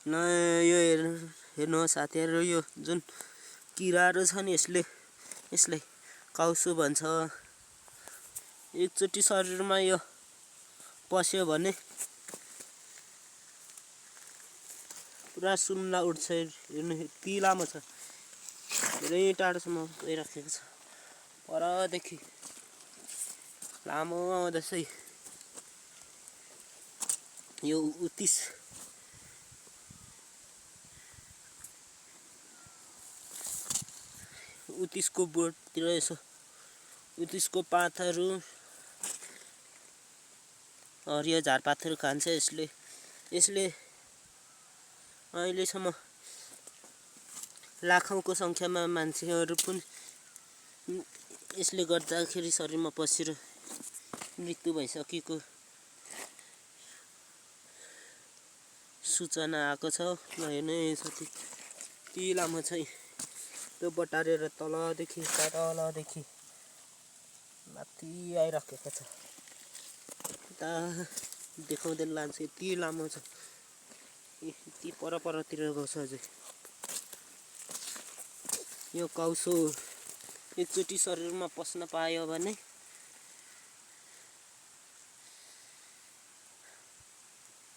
न यो हेर्नुहोस् साथीहरु, यो जुन किराहरु छन् यसलाई काउसो भन्छ। एकचोटी शरीरमा यो पस्यो भने पुरा सुन्ना उठ्छ। हेर्नु यति लामो छ, धेरै टाढोसम्म गइराखेको छ। परदेखि लामो आउँदैछ। यो उत्तिसको बोटतिर यसो उत्तिसको पातहरू, हरियो झारपातहरू खान्छ यसले अहिलेसम्म लाखौंको संख्यामा मान्छेहरू पनि यसले गर्दाखेरि शरीरमा पसेर मृत्यु भइसकेको सूचना आएको छ। हेर्नु साथी, यति लामो छ। त्यो बटारेर तलदेखि माथि आइराखेको छ। यता देखाउँदै लान्छ, यति लामो छ। यति परतिर गएको छ अझै। यो काउसो एकचोटी शरीरमा पस्न पायो भने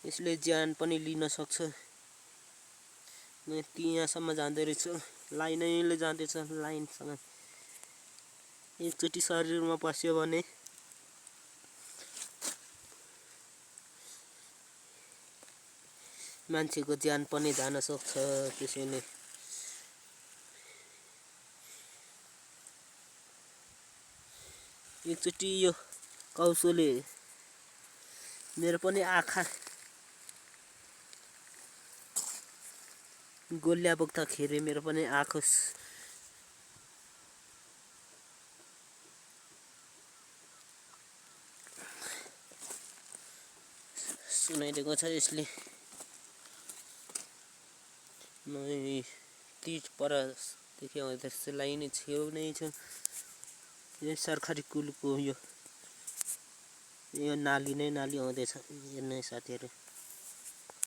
यसले ज्यान पनि लिन सक्छ। त्यहाँसम्म जाँदै रहेछ, लाइनैले जाँदैछ। लाइनसँग एकचोटी शरीरमा पस्यो भने मान्छेको ज्यान पनि जान सक्छ। त्यसैले एकचोटी यो काउसोले मेरो पनि आँखा गोल्या बोक्दाखेरि मेरो पनि आँखा सुनाइदिएको छ। यसले ती परदेखि आउँदैछ, लाइनै छेउ नै छ। यो सरकारी कुलको यो नाली आउँदैछ। हेर्नु साथीहरु।